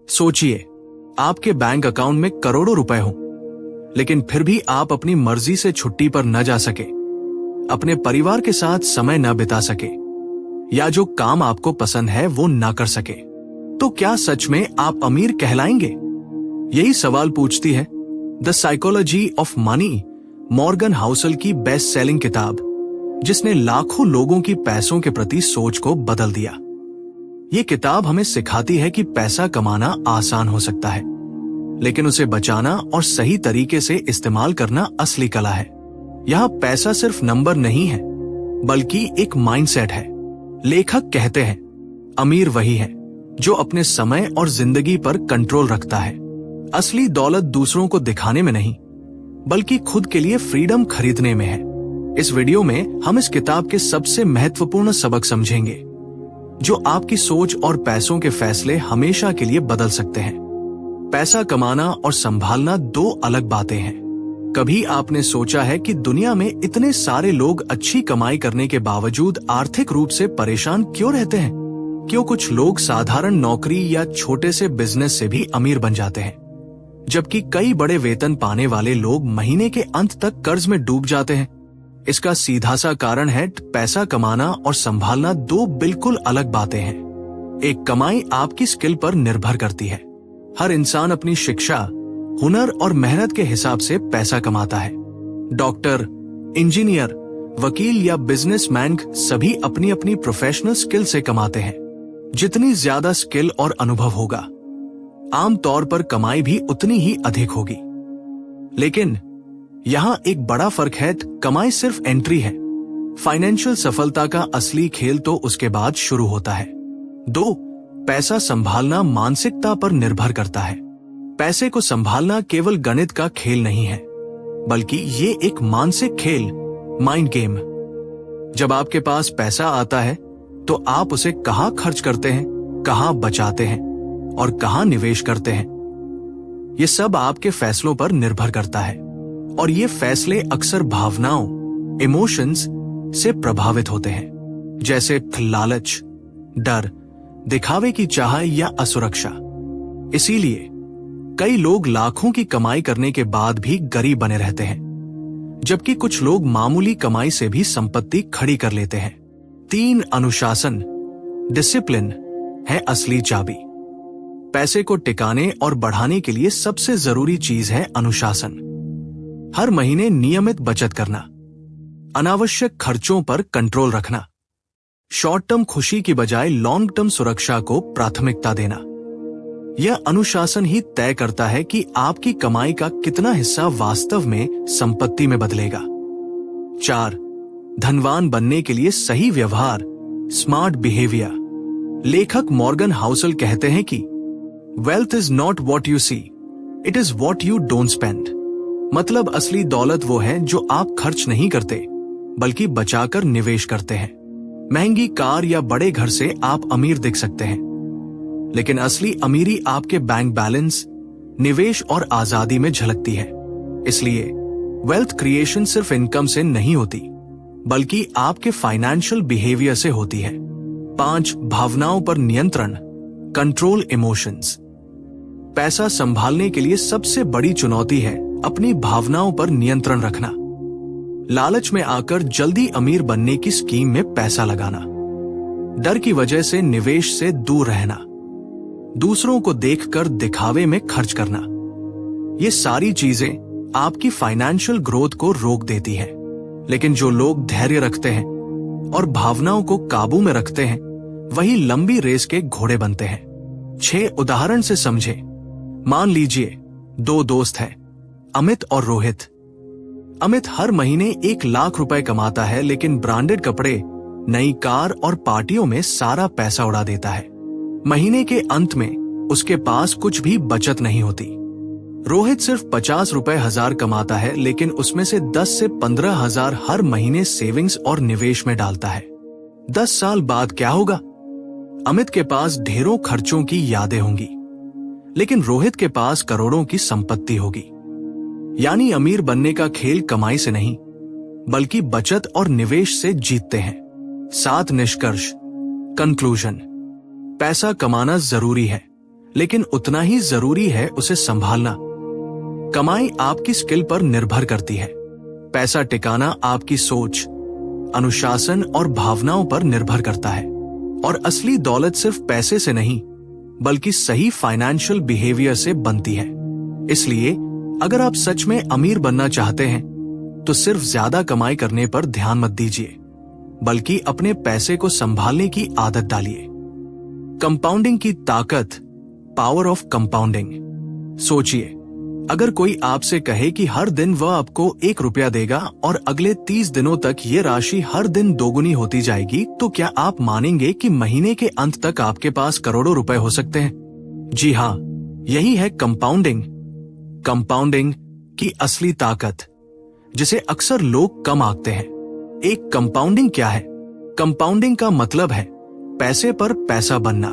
सोचिए, आपके bank account में करोड़ों रुपए हों, लेकिन फिर भी आप अपनी मर्जी से छुट्टी पर न जा सके, अपने परिवार के साथ समय न बिता सके, या जो काम आपको पसंद है वो न कर सके, तो क्या सच में आप अमीर कहलाएंगे? यही सवाल पूछती है the psychology of money, Morgan Housel की बेस्ट सेलिंग किताब, जिसने लाखों लोगों की पैसों के प्रति सोच को बदल दिया। ये किताब हमें सिखाती है कि पैसा कमाना आसान हो सकता है, लेकिन उसे बचाना और सही तरीके से इस्तेमाल करना असली कला है। यहाँ पैसा सिर्फ नंबर नहीं है, बल्कि एक माइंडसेट है। लेखक कहते हैं, अमीर वही है जो अपने समय और जिंदगी पर कंट्रोल रखता है। असली दौलत दूसरों को दिखाने में नहीं, बल्कि खुद के लिए फ्रीडम खरीदने में है। इस वीडियो में हम इस किताब के सबसे महत्वपूर्ण सबक समझेंगे, जो आपकी सोच और पैसों के फैसले हमेशा के लिए बदल सकते हैं। पैसा कमाना और संभालना दो अलग बातें हैं। कभी आपने सोचा है कि दुनिया में इतने सारे लोग अच्छी कमाई करने के बावजूद आर्थिक रूप से परेशान क्यों रहते हैं? क्यों कुछ लोग साधारण नौकरी या छोटे से बिजनेस से भी अमीर बन जाते हैं, जबकि कई बड़े वेतन पाने वाले लोग महीने के अंत तक कर्ज में डूब जाते हैं? इसका सीधा सा कारण है, पैसा कमाना और संभालना दो बिल्कुल अलग बातें हैं। एक कमाई आपकी स्किल पर निर्भर करती है। हर इंसान अपनी शिक्षा, हुनर और मेहनत के हिसाब से पैसा कमाता है। डॉक्टर, इंजीनियर, वकील या बिजनेसमैन सभी अपनी अपनी प्रोफेशनल स्किल से कमाते हैं। जितनी ज्यादा स्किल और अनुभव होगा, आमतौर पर कमाई भी उतनी ही अधिक होगी। लेकिन यहाँ एक बड़ा फर्क है, कमाई सिर्फ एंट्री है। फाइनेंशियल सफलता का असली खेल तो उसके बाद शुरू होता है। दो, पैसा संभालना मानसिकता पर निर्भर करता है। पैसे को संभालना केवल गणित का खेल नहीं है, बल्कि ये एक मानसिक खेल, माइंड गेम। जब आपके पास पैसा आता है, तो आप उसे कहाँ खर्च करते हैं, कहाँ बचाते हैं और कहाँ निवेश करते हैं, ये सब आपके फैसलों पर निर्भर करता है। और ये फैसले अक्सर भावनाओं, इमोशंस से प्रभावित होते हैं, जैसे लालच, डर, दिखावे की चाह या असुरक्षा। इसीलिए कई लोग लाखों की कमाई करने के बाद भी गरीब बने रहते हैं, जबकि कुछ लोग मामूली कमाई से भी संपत्ति खड़ी कर लेते हैं। 3, अनुशासन, डिसिप्लिन है असली चाबी। पैसे को टिकाने और बढ़ाने के लिए सबसे जरूरी चीज है अनुशासन। हर महीने नियमित बचत करना, अनावश्यक खर्चों पर कंट्रोल रखना, शॉर्ट टर्म खुशी की बजाय लॉन्ग टर्म सुरक्षा को प्राथमिकता देना। यह अनुशासन ही तय करता है कि आपकी कमाई का कितना हिस्सा वास्तव में संपत्ति में बदलेगा। 4, धनवान बनने के लिए सही व्यवहार, स्मार्ट बिहेवियर। लेखक मॉर्गन हाउसल कहते हैं कि wealth is not what you see, it is what you don't spend. मतलब असली दौलत वो है जो आप खर्च नहीं करते, बल्कि बचाकर निवेश करते हैं। महंगी कार या बड़े घर से आप अमीर दिख सकते हैं, लेकिन असली अमीरी आपके बैंक बैलेंस, निवेश और आजादी में झलकती है। इसलिए वेल्थ क्रिएशन सिर्फ इनकम से नहीं होती, बल्कि आपके फाइनेंशियल बिहेवियर से होती है। 5, भावनाओं पर नियंत्रण, कंट्रोल इमोशंस। पैसा संभालने के लिए सबसे बड़ी चुनौती है अपनी भावनाओं पर नियंत्रण रखना। लालच में आकर जल्दी अमीर बनने की स्कीम में पैसा लगाना, डर की वजह से निवेश से दूर रहना, दूसरों को देखकर दिखावे में खर्च करना, ये सारी चीजें आपकी फाइनेंशियल ग्रोथ को रोक देती है। लेकिन जो लोग धैर्य रखते हैं और भावनाओं को काबू में रखते हैं, वही लंबी रेस के घोड़े बनते हैं। 6 उदाहरण से समझे। मान लीजिए 2 दोस्त हैं, अमित और रोहित। अमित हर महीने 1 लाख रुपए कमाता है, लेकिन ब्रांडेड कपड़े, नई कार और पार्टियों में सारा पैसा उड़ा देता है। महीने के अंत में उसके पास कुछ भी बचत नहीं होती। रोहित सिर्फ 50 रुपए हजार कमाता है, लेकिन उसमें से 10 से 15 हजार हर महीने सेविंग्स और निवेश में डालता है। 10 साल बाद क्या होगा? अमित के पास ढेरों खर्चों की यादें होंगी, लेकिन रोहित के पास करोड़ों की संपत्ति होगी। यानी अमीर बनने का खेल कमाई से नहीं, बल्कि बचत और निवेश से जीतते हैं। 7 निष्कर्ष, कंक्लूजन। पैसा कमाना जरूरी है, लेकिन उतना ही जरूरी है उसे संभालना। कमाई आपकी स्किल पर निर्भर करती है। पैसा टिकाना आपकी सोच, अनुशासन और भावनाओं पर निर्भर करता है। और असली दौलत सिर्फ पैसे से नहीं, बल्कि सही फाइनेंशियल बिहेवियर से बनती है। इसलिए अगर आप सच में अमीर बनना चाहते हैं, तो सिर्फ ज्यादा कमाई करने पर ध्यान मत दीजिए, बल्कि अपने पैसे को संभालने की आदत डालिए। कंपाउंडिंग की ताकत, पावर ऑफ कंपाउंडिंग। सोचिए, अगर कोई आपसे कहे कि हर दिन वह आपको 1 रुपया देगा और अगले 30 दिनों तक ये राशि हर दिन दोगुनी होती जाएगी, तो क्या आप मानेंगे कि महीने के अंत तक आपके पास करोड़ों रुपए हो सकते हैं? जी हाँ, यही है कंपाउंडिंग। कंपाउंडिंग की असली ताकत, जिसे अक्सर लोग कम आंकते हैं। एक कंपाउंडिंग क्या है? कंपाउंडिंग का मतलब है पैसे पर पैसा बनना।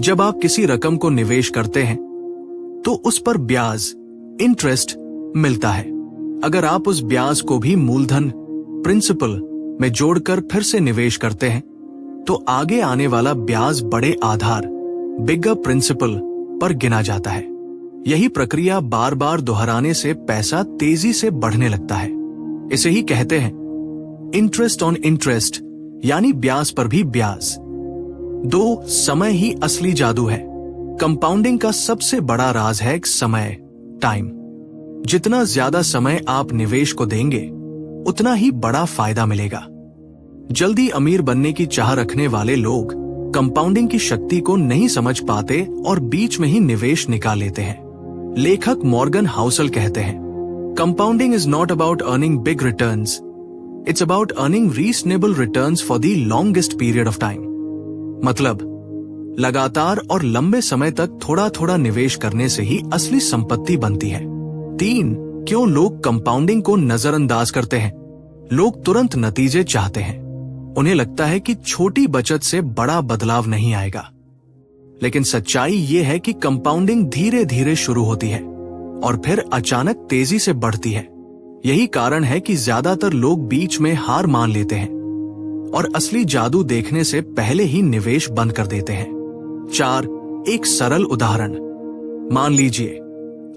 जब आप किसी रकम को निवेश करते हैं, तो उस पर ब्याज, इंटरेस्ट मिलता है। अगर आप उस ब्याज को भी मूलधन, प्रिंसिपल में जोड़कर फिर से निवेश करते हैं, तो आगे आने वाला ब्याज बड़े आधार, बिगर प्रिंसिपल पर गिना जाता है। यही प्रक्रिया बार बार दोहराने से पैसा तेजी से बढ़ने लगता है। इसे ही कहते हैं इंटरेस्ट ऑन इंटरेस्ट, यानी ब्याज पर भी ब्याज। समय ही असली जादू है। कंपाउंडिंग का सबसे बड़ा राज है समय, टाइम। जितना ज्यादा समय आप निवेश को देंगे, उतना ही बड़ा फायदा मिलेगा। जल्दी अमीर बनने की चाह रखने वाले लोग कंपाउंडिंग की शक्ति को नहीं समझ पाते और बीच में ही निवेश निकाल लेते हैं। लेखक मॉर्गन हाउसल कहते हैं, compounding is not about earning big returns, it's about earning reasonable returns for the longest period of time. मतलब, लगातार और लंबे समय तक थोड़ा थोड़ा निवेश करने से ही असली संपत्ति बनती है। 3, क्यों लोग कंपाउंडिंग को नजरअंदाज करते हैं? लोग तुरंत नतीजे चाहते हैं। उन्हें लगता है कि छोटी बचत से बड़ा बदलाव नहीं आएगा। लेकिन सच्चाई ये है कि कंपाउंडिंग धीरे धीरे शुरू होती है और फिर अचानक तेजी से बढ़ती है। यही कारण है कि ज्यादातर लोग बीच में हार मान लेते हैं और असली जादू देखने से पहले ही निवेश बंद कर देते हैं। 4, एक सरल उदाहरण। मान लीजिए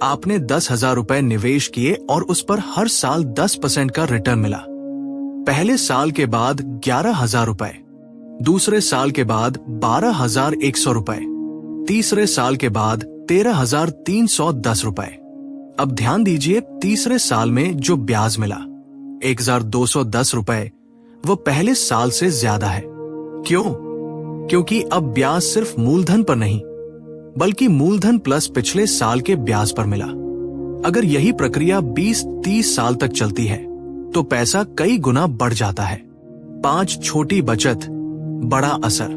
आपने 10,000 रुपए निवेश किए और उस पर हर साल 10% का रिटर्न मिला। पहले साल के बाद 11,000 रुपए, दूसरे साल के बाद 12,100 रुपए, तीसरे साल के बाद 13,310 रुपए। अब ध्यान दीजिए, तीसरे साल में जो ब्याज मिला 1,210 रुपए, वो पहले साल से ज्यादा है। क्यों? क्योंकि अब ब्याज सिर्फ मूलधन पर नहीं, बल्कि मूलधन प्लस पिछले साल के ब्याज पर मिला। अगर यही प्रक्रिया 20-30 साल तक चलती है, तो पैसा कई गुना बढ़ जाता है। 5, छोटी बचत, बड़ा असर।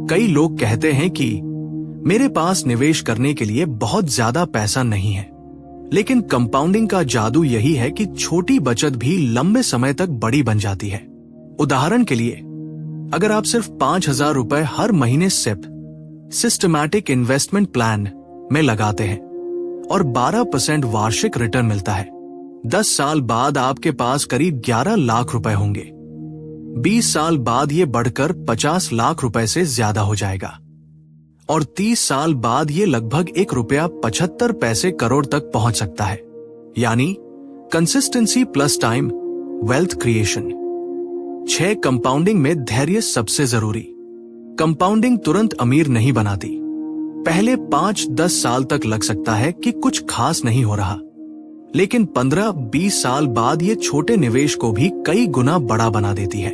कई लोग कहते हैं कि मेरे पास निवेश करने के लिए बहुत ज्यादा पैसा नहीं है, लेकिन कंपाउंडिंग का जादू यही है कि छोटी बचत भी लंबे समय तक बड़ी बन जाती है। उदाहरण के लिए, अगर आप सिर्फ 5,000 रुपए हर महीने सिप, सिस्टमैटिक इन्वेस्टमेंट प्लान में लगाते हैं और 12% वार्षिक रिटर्न मिलता है, 10 साल बाद आपके पास करीब 11 लाख रुपए होंगे। 20 साल बाद ये बढ़कर 50 लाख रुपए से ज्यादा हो जाएगा और 30 साल बाद ये लगभग 1 रुपया 75 पैसे करोड़ तक पहुंच सकता है। यानी consistency plus time, wealth creation. 6, compounding में धैर्य सबसे जरूरी। कंपाउंडिंग तुरंत अमीर नहीं बनाती। पहले 5-10 साल तक लग सकता है कि कुछ खास नहीं हो रहा, लेकिन 15-20 साल बाद ये छोटे निवेश को भी कई गुना बड़ा बना देती है।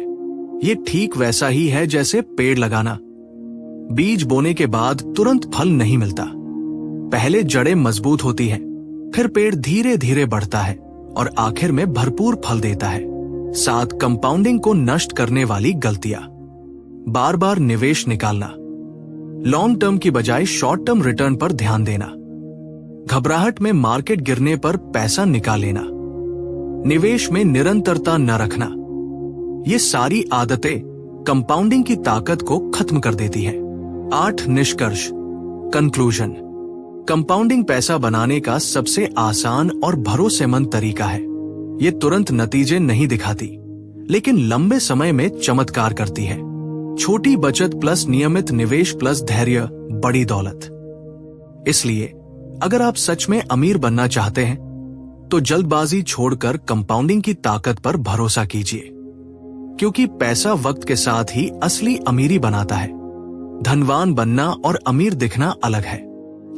ये ठीक वैसा ही है जैसे पेड़ लगाना। बीज बोने के बाद तुरंत फल नहीं मिलता। पहले जड़ें मजबूत होती हैं, फिर पेड़ धीरे धीरे बढ़ता है और आखिर में भरपूर फल देता है। 7, कंपाउंडिंग को नष्ट करने वाली गलतियां। बार बार निवेश निकालना, लॉन्ग टर्म की बजाय शॉर्ट टर्म रिटर्न पर ध्यान देना, घबराहट में मार्केट गिरने पर पैसा निकाल लेना, निवेश में निरंतरता न रखना, ये सारी आदतें कंपाउंडिंग की ताकत को खत्म कर देती हैं। 8, निष्कर्ष, कंक्लूजन। कंपाउंडिंग पैसा बनाने का सबसे आसान और भरोसेमंद तरीका है। ये तुरंत नतीजे नहीं दिखाती, लेकिन लंबे समय में चमत्कार करती है। छोटी बचत प्लस नियमित निवेश प्लस धैर्य, बड़ी दौलत। इसलिए अगर आप सच में अमीर बनना चाहते हैं तो जल्दबाजी छोड़कर कंपाउंडिंग की ताकत पर भरोसा कीजिए, क्योंकि पैसा वक्त के साथ ही असली अमीरी बनाता है। धनवान बनना और अमीर दिखना अलग है।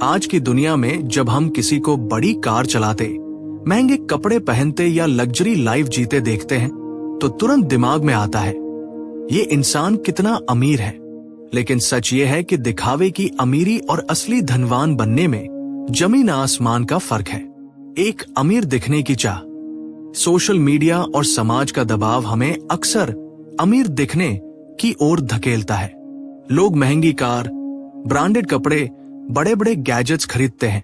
आज की दुनिया में जब हम किसी को बड़ी कार चलाते, महंगे कपड़े पहनते या लग्जरी लाइफ जीते देखते हैं तो तुरंत दिमाग में आता है ये इंसान कितना अमीर है। लेकिन सच ये है कि दिखावे की अमीरी और असली धनवान बनने में जमीन आसमान का फर्क है। एक अमीर दिखने की चाह, सोशल मीडिया और समाज का दबाव हमें अक्सर अमीर दिखने की ओर धकेलता है। लोग महंगी कार, ब्रांडेड कपड़े, बड़े बड़े गैजेट्स खरीदते हैं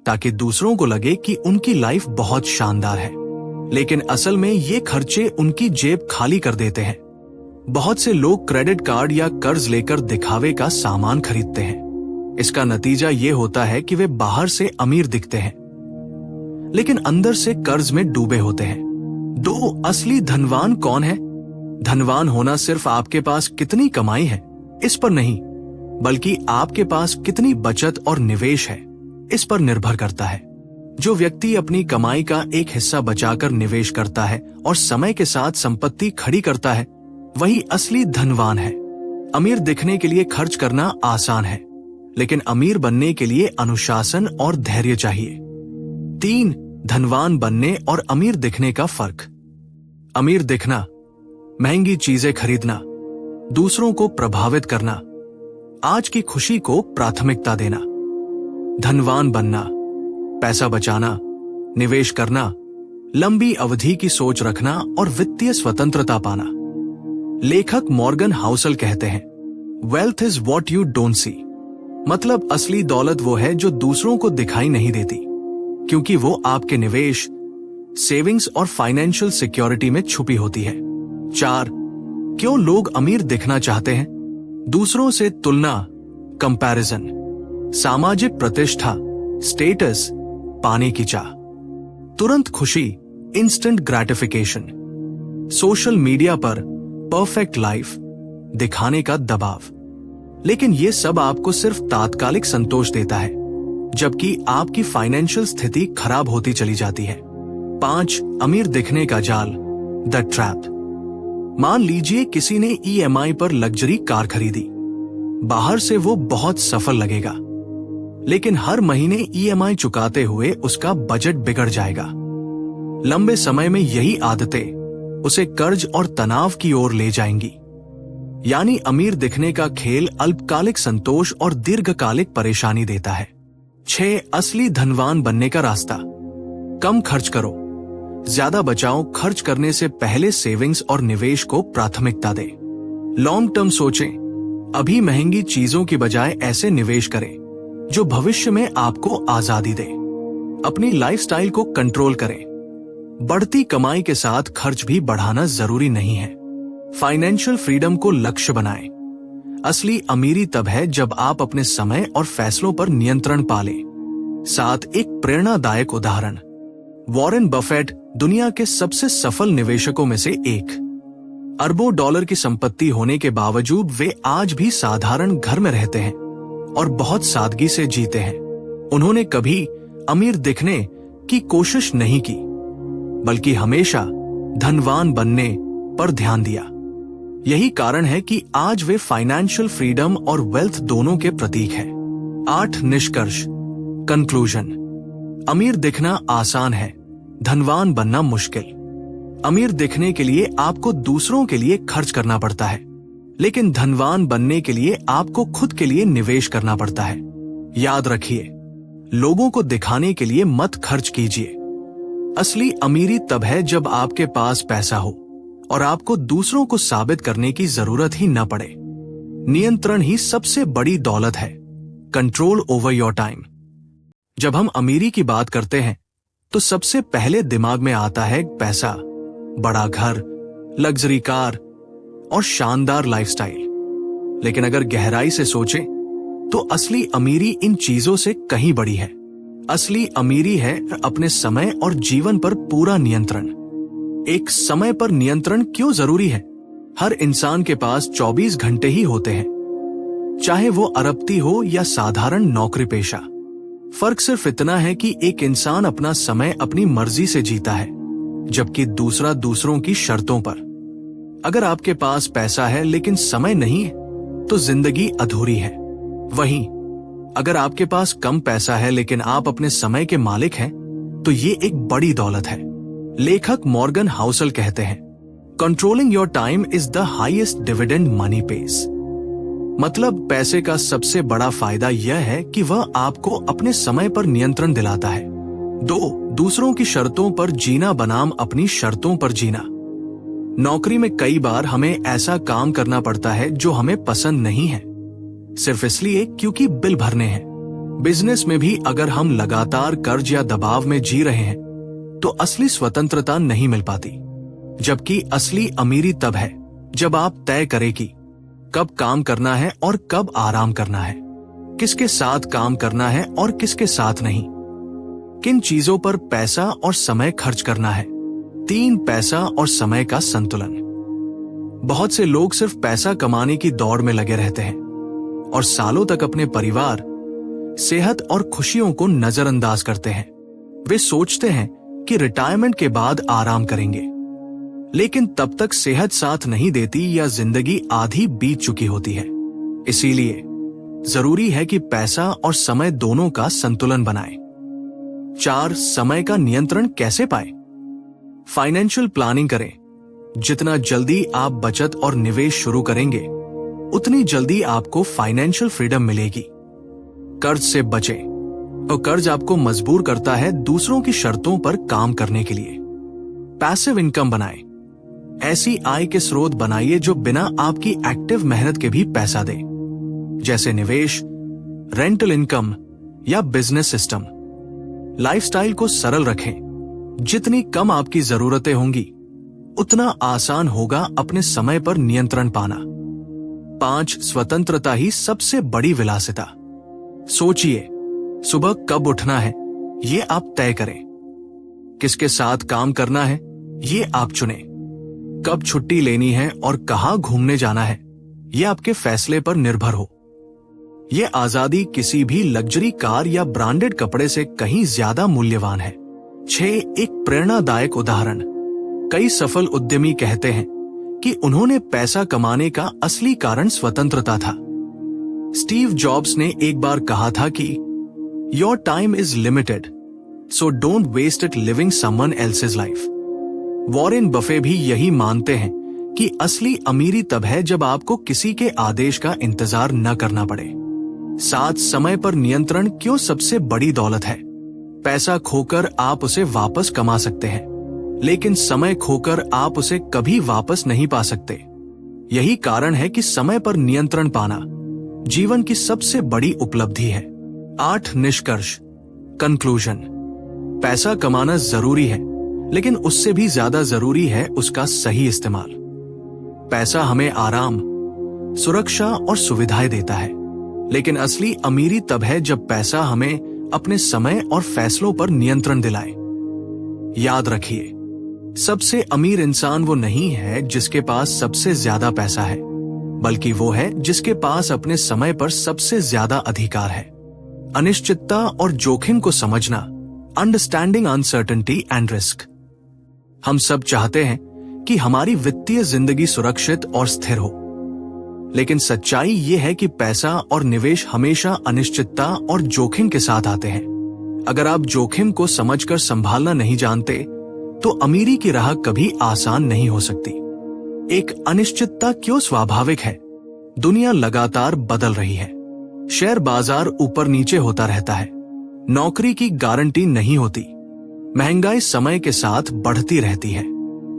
ताकि दूसरों को लगे कि उनकी लाइफ बहुत शानदार है, लेकिन असल में ये खर्चे उनकी जेब खाली कर देते हैं। बहुत से लोग क्रेडिट कार्ड या कर्ज लेकर दिखावे का सामान खरीदते हैं। इसका नतीजा ये होता है कि वे बाहर से अमीर दिखते हैं लेकिन अंदर से कर्ज में डूबे होते हैं। दो असली धनवान कौन है? धनवान होना सिर्फ आपके पास कितनी कमाई है इस पर नहीं, बल्कि आपके पास कितनी बचत और निवेश है इस पर निर्भर करता है। जो व्यक्ति अपनी कमाई का एक हिस्सा बचाकर निवेश करता है और समय के साथ संपत्ति खड़ी करता है, वही असली धनवान है। अमीर दिखने के लिए खर्च करना आसान है, लेकिन अमीर बनने के लिए अनुशासन और धैर्य चाहिए। 3. धनवान बनने और अमीर दिखने का फर्क। अमीर दिखना, महंगी चीजें खरीदना, दूसरों को प्रभावित करना, आज की खुशी को प्राथमिकता देना। धनवान बनना, पैसा बचाना, निवेश करना, लंबी अवधि की सोच रखना और वित्तीय स्वतंत्रता पाना। लेखक मॉर्गन हाउसल कहते हैं, wealth is what you don't see. मतलब असली दौलत वो है जो दूसरों को दिखाई नहीं देती, क्योंकि वो आपके निवेश, सेविंग्स और फाइनेंशियल सिक्योरिटी में छुपी होती है। 4. क्यों लोग अमीर दिखना चाहते हैं? दूसरों से तुलना, कंपैरिजन, सामाजिक प्रतिष्ठा, स्टेटस पाने की चाह, तुरंत खुशी, इंस्टेंट ग्रेटिफिकेशन, सोशल मीडिया पर परफेक्ट लाइफ दिखाने का दबाव। लेकिन ये सब आपको सिर्फ तात्कालिक संतोष देता है, जबकि आपकी फाइनेंशियल स्थिति खराब होती चली जाती है। 5. अमीर दिखने का जाल, द ट्रैप। मान लीजिए किसी ने EMI पर लग्जरी कार खरीदी। बाहर से वो बहुत सफल लगेगा, लेकिन हर महीने EMI चुकाते हुए उसका बजट बिगड़ जाएगा। लंबे समय में यही आदतें उसे कर्ज और तनाव की ओर ले जाएंगी। यानी अमीर दिखने का खेल अल्पकालिक संतोष और दीर्घकालिक परेशानी देता है। 6. असली धनवान बनने का रास्ता। कम खर्च करो, ज्यादा बचाओ। खर्च करने से पहले सेविंग्स और निवेश को प्राथमिकता दें। लॉन्ग टर्म सोचें, अभी महंगी चीजों की बजाय ऐसे निवेश करें जो भविष्य में आपको आजादी दे। अपनी लाइफस्टाइल को कंट्रोल करें। बढ़ती कमाई के साथ खर्च भी बढ़ाना जरूरी नहीं है। फाइनेंशियल फ्रीडम को लक्ष्य बनाएं। असली अमीरी तब है जब आप अपने समय और फैसलों पर नियंत्रण पालें। 7. एक प्रेरणादायक उदाहरण। वॉरेन बफेट दुनिया के सबसे सफल निवेशकों में से एक। अरबों डॉलर की संपत्ति होने के बावजूद वे आज भी साधारण घर में रहते हैं और बहुत सादगी से जीते हैं। उन्होंने कभी अमीर दिखने की कोशिश नहीं की, बल्कि हमेशा धनवान बनने पर ध्यान दिया। यही कारण है कि आज वे फाइनेंशियल फ्रीडम और वेल्थ दोनों के प्रतीक हैं। 8. निष्कर्ष, कंक्लूजन। अमीर दिखना आसान है, धनवान बनना मुश्किल। अमीर दिखने के लिए आपको दूसरों के लिए खर्च करना पड़ता है, लेकिन धनवान बनने के लिए आपको खुद के लिए निवेश करना पड़ता है। याद रखिए, लोगों को दिखाने के लिए मत खर्च कीजिए। असली अमीरी तब है जब आपके पास पैसा हो और आपको दूसरों को साबित करने की जरूरत ही न पड़े। नियंत्रण ही सबसे बड़ी दौलत है। Control over your time. जब हम अमीरी की बात करते हैं तो सबसे पहले दिमाग में आता है पैसा, बड़ा घर, लग्जरी कार और शानदार लाइफस्टाइल। लेकिन अगर गहराई से सोचें तो असली अमीरी इन चीजों से कहीं बड़ी है। असली अमीरी है अपने समय और जीवन पर पूरा नियंत्रण। एक समय पर नियंत्रण क्यों जरूरी है? हर इंसान के पास 24 घंटे ही होते हैं, चाहे वो अरबपति हो या साधारण नौकरी पेशा। फर्क सिर्फ इतना है कि एक इंसान अपना समय अपनी मर्जी से जीता है, जबकि दूसरा दूसरों की शर्तों पर। अगर आपके पास पैसा है लेकिन समय नहीं है, तो जिंदगी अधूरी है। वहीं अगर आपके पास कम पैसा है लेकिन आप अपने समय के मालिक हैं, तो ये एक बड़ी दौलत है। लेखक मॉर्गन हाउसल कहते हैं, controlling your time is the highest dividend money page. मतलब पैसे का सबसे बड़ा फायदा यह है कि वह आपको अपने समय पर नियंत्रण दिलाता है। 2. दूसरों की शर्तों पर जीना बनाम अपनी शर्तों पर जीना। नौकरी में कई बार हमें ऐसा काम करना पड़ता है जो हमें पसंद नहीं है, सिर्फ इसलिए क्योंकि बिल भरने हैं। बिजनेस में भी अगर हम लगातार कर्ज या दबाव में जी रहे हैं, तो असली स्वतंत्रता नहीं मिल पाती। जबकि असली अमीरी तब है जब आप तय करें कि कब काम करना है और कब आराम करना है, किसके साथ काम करना है और किसके साथ नहीं, किन चीजों पर पैसा और समय खर्च करना है। 3. पैसा और समय का संतुलन। बहुत से लोग सिर्फ पैसा कमाने की दौड़ में लगे रहते हैं और सालों तक अपने परिवार, सेहत और खुशियों को नजरअंदाज करते हैं। वे सोचते हैं कि रिटायरमेंट के बाद आराम करेंगे, लेकिन तब तक सेहत साथ नहीं देती या जिंदगी आधी बीत चुकी होती है। इसीलिए जरूरी है कि पैसा और समय दोनों का संतुलन बनाएं। 4. समय का नियंत्रण कैसे पाएं? फाइनेंशियल प्लानिंग करें। जितना जल्दी आप बचत और निवेश शुरू करेंगे, उतनी जल्दी आपको फाइनेंशियल फ्रीडम मिलेगी। कर्ज से बचें, और कर्ज आपको मजबूर करता है दूसरों की शर्तों पर काम करने के लिए। पैसिव इनकम बनाएं। ऐसी आय के स्रोत बनाइए जो बिना आपकी एक्टिव मेहनत के भी पैसा दे, जैसे निवेश, रेंटल इनकम या बिजनेस सिस्टम। लाइफस्टाइल को सरल रखें। जितनी कम आपकी जरूरतें होंगी, उतना आसान होगा अपने समय पर नियंत्रण पाना। 5. स्वतंत्रता ही सबसे बड़ी विलासिता। सोचिए, सुबह कब उठना है, ये आप तय करें। किसके साथ काम करना है, ये आप चुनें। कब छुट्टी लेनी है और कहां घूमने जाना है, ये आपके फैसले पर निर्भर हो। ये आजादी किसी भी लग्जरी कार या ब्रांडेड कपड़े से कहीं ज्यादा मूल्यवान है। 6. एक प्रेरणादायक उदाहरण। कई सफल उद्यमी कहते हैं कि उन्होंने पैसा कमाने का असली कारण स्वतंत्रता था। स्टीव जॉब्स ने एक बार कहा था कि your time is limited, so don't waste it living someone else's life. Warren Buffett भी यही मानते हैं कि असली अमीरी तब है जब आपको किसी के आदेश का इंतजार न करना पड़े। 7. समय पर नियंत्रण क्यों सबसे बड़ी दौलत है? पैसा खोकर आप उसे वापस कमा सकते हैं, लेकिन समय खोकर आप उसे कभी वापस नहीं पा सकते। यही कारण है कि समय पर नियंत्रण पाना जीवन की सबसे बड़ी उपलब्धि है। 8. निष्कर्ष, कंक्लूजन। पैसा कमाना जरूरी है, लेकिन उससे भी ज्यादा जरूरी है उसका सही इस्तेमाल। पैसा हमें आराम, सुरक्षा और सुविधाएं देता है, लेकिन असली अमीरी तब है जब पैसा हमें अपने समय और फैसलों पर नियंत्रण दिलाए। याद रखिए, सबसे अमीर इंसान वो नहीं है जिसके पास सबसे ज्यादा पैसा है, बल्कि वो है जिसके पास अपने समय पर सबसे ज्यादा अधिकार है। अनिश्चितता और जोखिम को समझना, अंडरस्टैंडिंग अनसर्टेनिटी एंड रिस्क। हम सब चाहते हैं कि हमारी वित्तीय जिंदगी सुरक्षित और स्थिर हो, लेकिन सच्चाई ये है कि पैसा और निवेश हमेशा अनिश्चितता और जोखिम के साथ आते हैं। अगर आप जोखिम को समझकर संभालना नहीं जानते, तो अमीरी की राह कभी आसान नहीं हो सकती। एक अनिश्चितता क्यों स्वाभाविक है? दुनिया लगातार बदल रही है। शेयर बाजार ऊपर नीचे होता रहता है। नौकरी की गारंटी नहीं होती। महंगाई समय के साथ बढ़ती रहती है।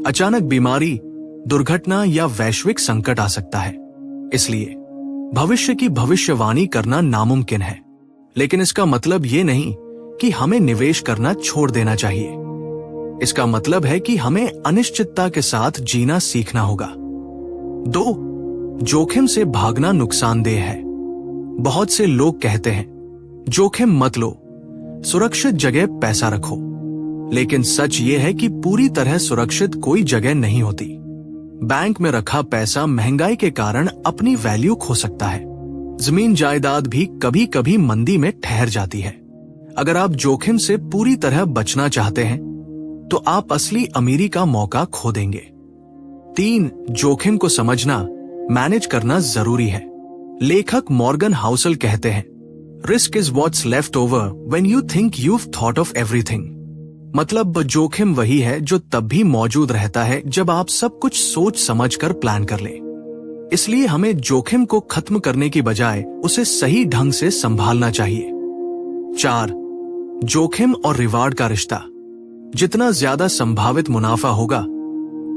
अचानक बीमारी, दुर्घटना या वैश्विक संकट आ सकता है। इसलिए भविष्य की भविष्यवाणी करना नामुमकिन है, लेकिन इसका मतलब ये नहीं कि हमें निवेश करना छोड़ देना चाहिए। इसका मतलब है कि हमें अनिश्चितता के साथ जीना सीखना होगा। 2. जोखिम से भागना नुकसानदेह है। बहुत से लोग कहते हैं, जोखिम मत लो, सुरक्षित जगह पैसा रखो। लेकिन सच ये है कि पूरी तरह सुरक्षित कोई जगह नहीं होती। बैंक में रखा पैसा महंगाई के कारण अपनी वैल्यू खो सकता है। जमीन जायदाद भी कभी कभी मंदी में ठहर जाती है। अगर आप जोखिम से पूरी तरह बचना चाहते हैं तो आप असली अमीरी का मौका खो देंगे। 3. जोखिम को समझना, मैनेज करना जरूरी है। लेखक मॉर्गन हाउसल कहते हैं, risk is what's left over when you think you've thought of everything. मतलब जोखिम वही है जो तब भी मौजूद रहता है जब आप सब कुछ सोच समझ कर प्लान कर लें। इसलिए हमें जोखिम को खत्म करने की बजाय उसे सही ढंग से संभालना चाहिए। 4. जोखिम और रिवार्ड का रिश्ता। जितना ज्यादा संभावित मुनाफा होगा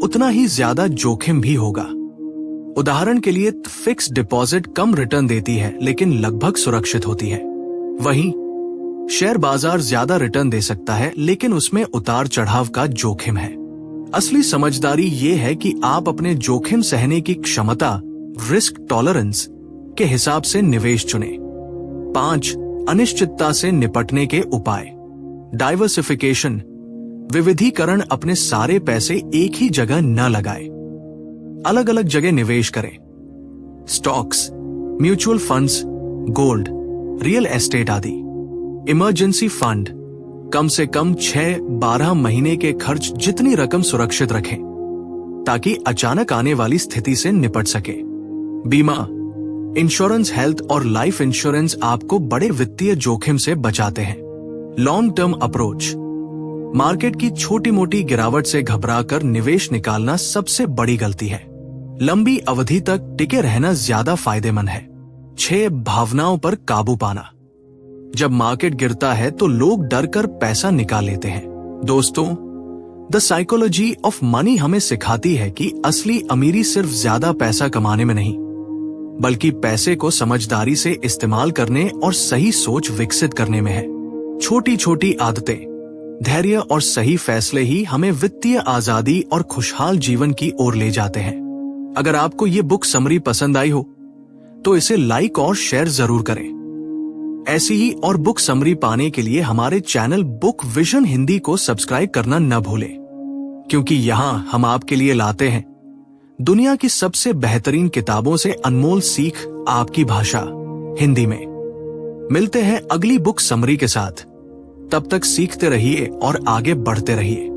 उतना ही ज्यादा जोखिम भी होगा। उदाहरण के लिए फिक्स डिपॉजिट कम रिटर्न देती है लेकिन लगभग सुरक्षित होती है। वहीं शेयर बाजार ज्यादा रिटर्न दे सकता है लेकिन उसमें उतार चढ़ाव का जोखिम है। असली समझदारी ये है कि आप अपने जोखिम सहने की क्षमता, रिस्क टॉलरेंस के हिसाब से निवेश चुनें। 5. अनिश्चितता से निपटने के उपाय। डाइवर्सिफिकेशन, विविधीकरण। अपने सारे पैसे एक ही जगह न लगाएं। अलग अलग जगह निवेश करें। Stocks, mutual funds, gold, real estate आदि। इमरजेंसी फंड, कम से कम 6-12 महीने के खर्च जितनी रकम सुरक्षित रखें ताकि अचानक आने वाली स्थिति से निपट सके। बीमा, इंश्योरेंस, हेल्थ और लाइफ इंश्योरेंस आपको बड़े वित्तीय जोखिम से बचाते हैं। लॉन्ग टर्म अप्रोच, मार्केट की छोटी मोटी गिरावट से घबराकर निवेश निकालना सबसे बड़ी गलती है। लंबी अवधि तक टिके रहना ज्यादा फायदेमंद है। 6. भावनाओं पर काबू पाना। जब मार्केट गिरता है तो लोग डर कर पैसा निकाल लेते हैं। दोस्तों, द साइकोलॉजी ऑफ मनी हमें सिखाती है कि असली अमीरी सिर्फ ज्यादा पैसा कमाने में नहीं, बल्कि पैसे को समझदारी से इस्तेमाल करने और सही सोच विकसित करने में है। छोटी छोटी आदतें, धैर्य और सही फैसले ही हमें वित्तीय आजादी और खुशहाल जीवन की ओर ले जाते हैं। अगर आपको ये बुक समरी पसंद आई हो तो इसे लाइक और शेयर जरूर करें। ऐसी ही और बुक समरी पाने के लिए हमारे चैनल बुक विजन हिंदी को सब्सक्राइब करना न भूलें, क्योंकि यहां हम आपके लिए लाते हैं दुनिया की सबसे बेहतरीन किताबों से अनमोल सीख आपकी भाषा हिंदी में। मिलते हैं अगली बुक समरी के साथ। तब तक सीखते रहिए और आगे बढ़ते रहिए।